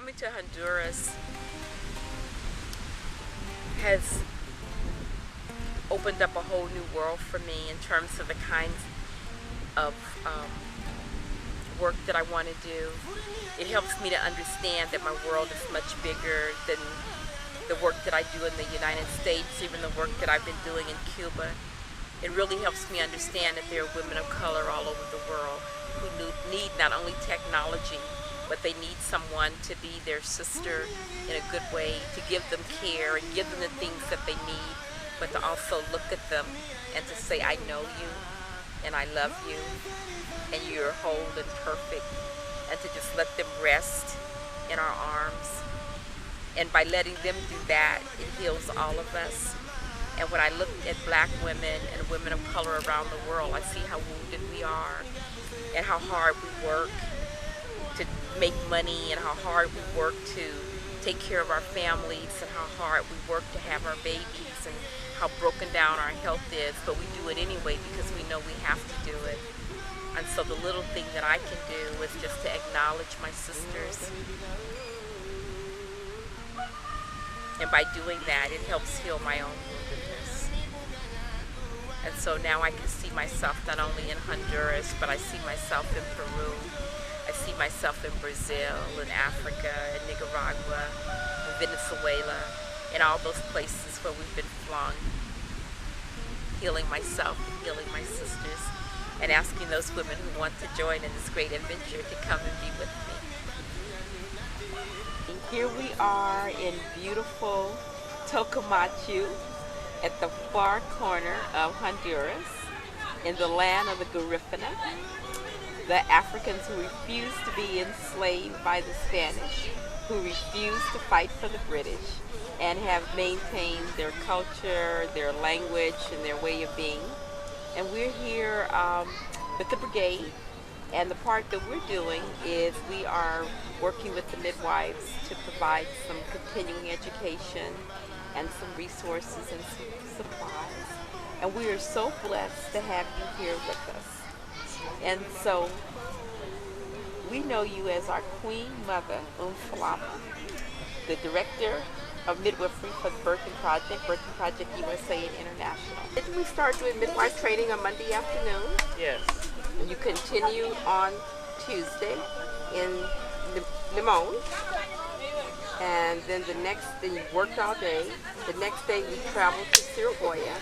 coming to Honduras has opened up a whole new world for me in terms of the kinds of work that I want to do. It helps me to understand that my world is much bigger than the work that I do in the United States, even the work that I've been doing in Cuba. It really helps me understand that there are women of color all over the world who need not only technology, but they need someone to be their sister in a good way, to give them care and give them the things that they need, but to also look at them and to say, I know you and I love you and you're whole and perfect, and to just let them rest in our arms. And by letting them do that, it heals all of us. And when I look at black women and women of color around the world, I see how wounded we are and how hard we work to make money and how hard we work to take care of our families and how hard we work to have our babies and how broken down our health is, but we do it anyway because we know we have to do it. And so the little thing that I can do is just to acknowledge my sisters. And by doing that, it helps heal my own woundedness. And so now I can see myself not only in Honduras, but I see myself in Peru. I see myself in Brazil, in Africa, in Nicaragua, in Venezuela, in all those places where we've been flung. Healing myself, healing my sisters, and asking those women who want to join in this great adventure to come and be with me. Here we are in beautiful Tocamachu at the far corner of Honduras, in the land of the Garifuna, the Africans who refused to be enslaved by the Spanish, who refused to fight for the British, and have maintained their culture, their language, and their way of being. And we're here with the brigade, and the part that we're doing is we are working with the midwives to provide some continuing education and some resources and some supplies. And we are so blessed to have you here with us. And so we know you as our Queen Mother, Umfalama, the Director of Midwifery for the Birthing Project USA and International. Didn't we start doing midwife training on Monday afternoon? Yes. And you continue on Tuesday in Limon. And then then you worked all day. The next day you traveled to Siraboya.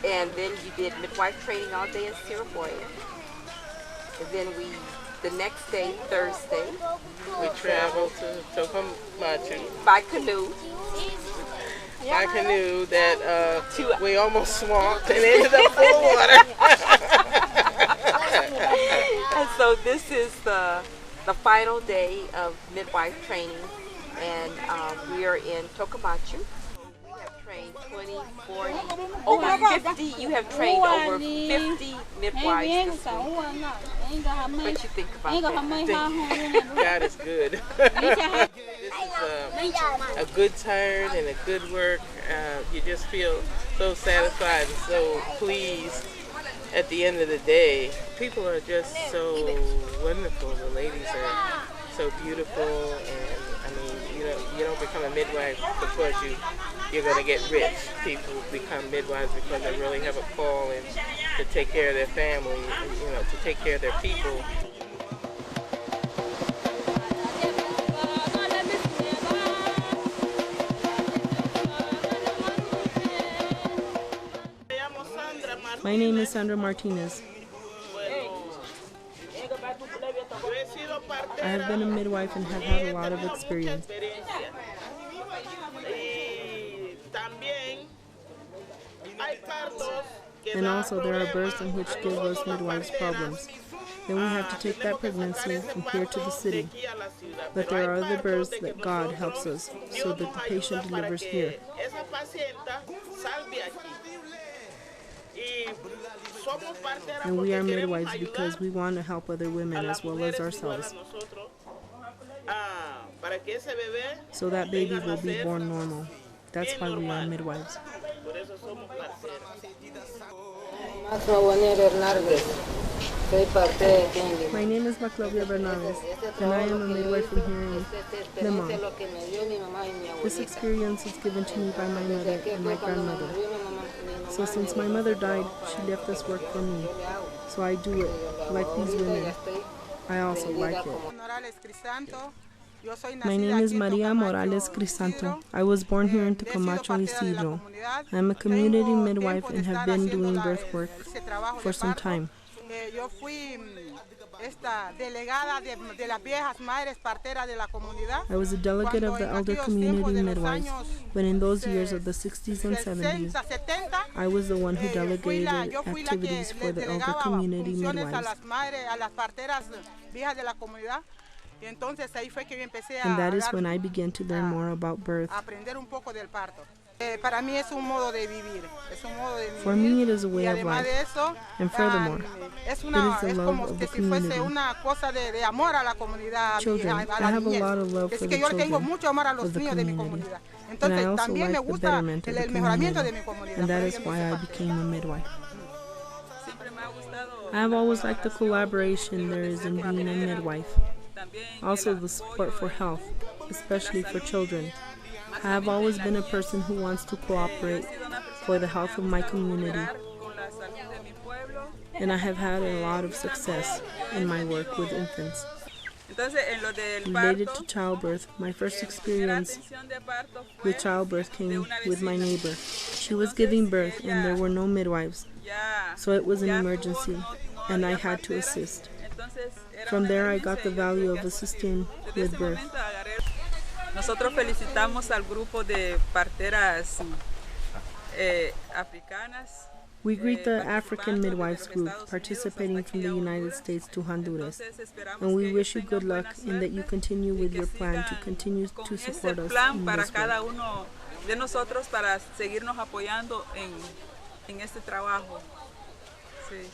And then you did midwife training all day in Siraboya. And then the next day, Thursday, we traveled to Tocamachu by canoe. By canoe that we almost swamped and ended up full of water. And so this is the final day of midwife training, and we are in Tocamachu. We have trained 20, 40, over 50. You have trained over 50 midwives this week. What you think about that? God is good. This is a good turn and a good work. You just feel so satisfied and so pleased at the end of the day. People are just so wonderful. The ladies are so beautiful, and I mean, you don't become a midwife because you're going to get rich. People become midwives because they really have a call and to take care of their family, to take care of their people. My name is Sandra Martinez. I have been a midwife and have had a lot of experience. And also there are births in which give us midwives problems. Then we have to take that pregnancy from here to the city. But there are other births that God helps us so that the patient delivers here. And we are midwives because we want to help other women as well as ourselves, so that baby will be born normal. That's why we are midwives. My name is Maclovia Bernales, and I am a midwife from here in Limon. This experience was given to me by my mother and my grandmother. So since my mother died, she left this work for me. So I do it like these women. I also like it. My name is Maria Morales Crisanto. I was born here in Tecamacho, Isidro. I am a community midwife and have been doing birth work for some time. I was a delegate of the elder community midwives, but in those years of the 60s and 70s, I was the one who delegated activities for the elder community midwives. And that is when I began to learn more about birth. For me, it is a way of life. And furthermore, it is the love of the community. Children, I have a lot of love for the children of the community. And I also like the betterment of the community. And that is why I became a midwife. I have always liked the collaboration there is in being a midwife. Also the support for health, especially for children. I have always been a person who wants to cooperate for the health of my community. And I have had a lot of success in my work with infants. Related to childbirth, my first experience with childbirth came with my neighbor. She was giving birth and there were no midwives, so it was an emergency and I had to assist. From there I got the value of assisting with birth. Nosotros felicitamos al grupo de parteras africanas. We greet the African midwives group participating from the United States to Honduras, and we wish you good luck and that you continue with your plan to continue to support us in this work. De nosotros para seguirnos apoyando en este trabajo. Sí.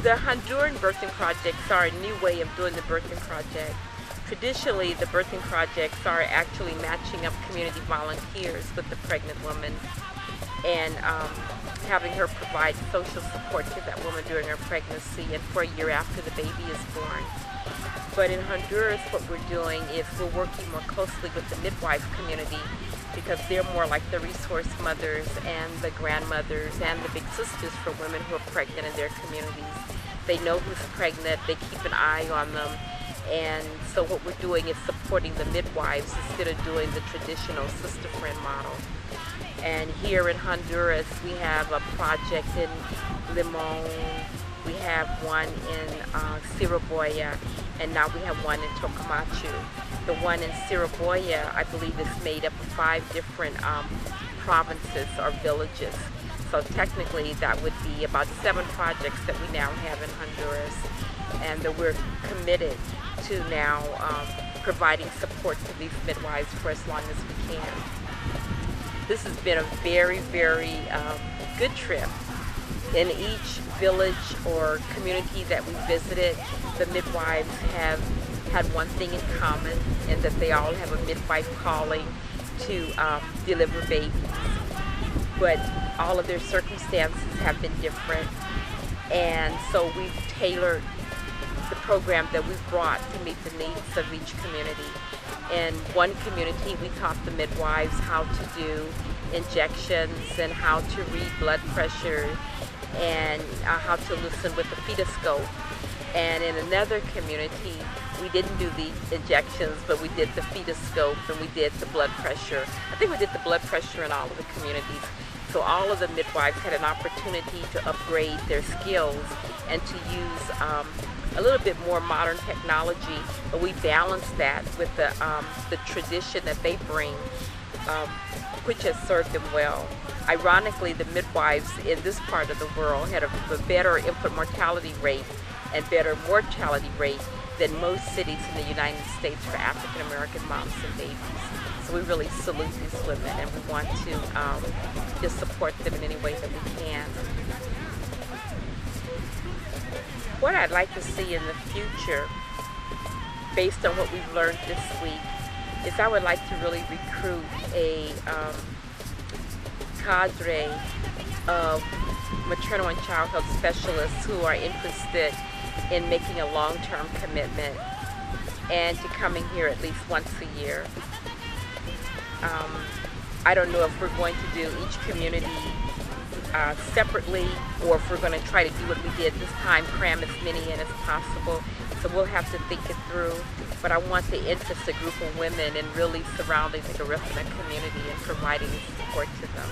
The Honduran birthing projects are a new way of doing the birthing project. Traditionally, the birthing projects are actually matching up community volunteers with the pregnant woman and having her provide social support to that woman during her pregnancy and for a year after the baby is born. But in Honduras, what we're doing is we're working more closely with the midwife community because they're more like the resource mothers and the grandmothers and the big sisters for women who are pregnant in their communities. They know who's pregnant, they keep an eye on them, and so what we're doing is supporting the midwives instead of doing the traditional sister friend model. And here in Honduras, we have a project in Limon, we have one in Siraboya, and now we have one in Tocamacho. The one in Siraboya, I believe, is made up of 5 different provinces or villages. So technically that would be about 7 projects that we now have in Honduras, and that we're committed to now providing support to these midwives for as long as we can. This has been a very, very good trip. In each village or community that we visited, the midwives have had one thing in common, and that they all have a midwife calling to deliver babies. But all of their circumstances have been different, and so we've tailored the program that we've brought to meet the needs of each community. In one community, we taught the midwives how to do injections and how to read blood pressure and how to listen with the fetoscope. And in another community, we didn't do the injections, but we did the fetoscope and we did the blood pressure. I think we did the blood pressure in all of the communities. So all of the midwives had an opportunity to upgrade their skills and to use a little bit more modern technology, but we balance that with the tradition that they bring, which has served them well. Ironically, the midwives in this part of the world had a better infant mortality rate and better mortality rate than most cities in the United States for African American moms and babies. So we really salute these women, and we want to just support them in any way that we can. What I'd like to see in the future, based on what we've learned this week, is I would like to really recruit a cadre of maternal and child health specialists who are interested in making a long-term commitment and to coming here at least once a year. I don't know if we're going to do each community separately, or if we're going to try to do what we did this time, cram as many in as possible. So we'll have to think it through. But I want to interest a group of women in really surrounding the Garifuna community and providing support to them.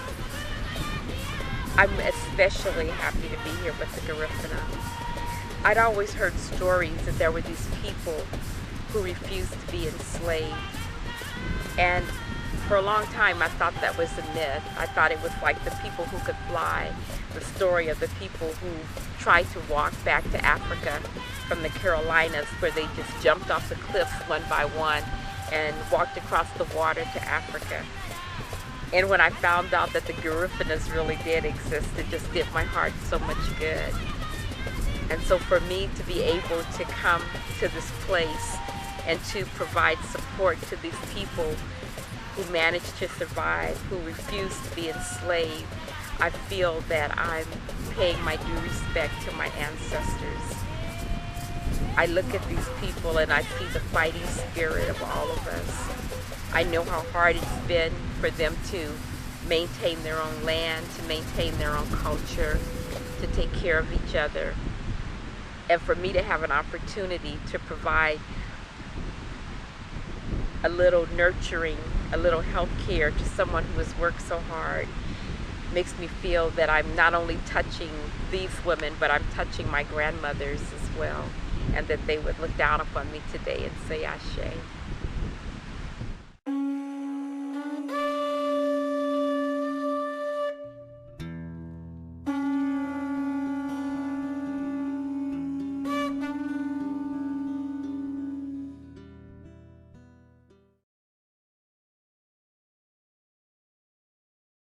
I'm especially happy to be here with the Garifuna. I'd always heard stories that there were these people who refused to be enslaved. And for a long time, I thought that was a myth. I thought it was like the people who could fly, the story of the people who tried to walk back to Africa from the Carolinas, where they just jumped off the cliffs one by one and walked across the water to Africa. And when I found out that the Garifunas really did exist, it just did my heart so much good. And so for me to be able to come to this place and to provide support to these people who managed to survive, who refused to be enslaved, I feel that I'm paying my due respect to my ancestors. I look at these people and I see the fighting spirit of all of us. I know how hard it's been for them to maintain their own land, to maintain their own culture, to take care of each other. And for me to have an opportunity to provide a little nurturing, a little health care to someone who has worked so hard makes me feel that I'm not only touching these women, but I'm touching my grandmothers as well, and that they would look down upon me today and say, Ashe.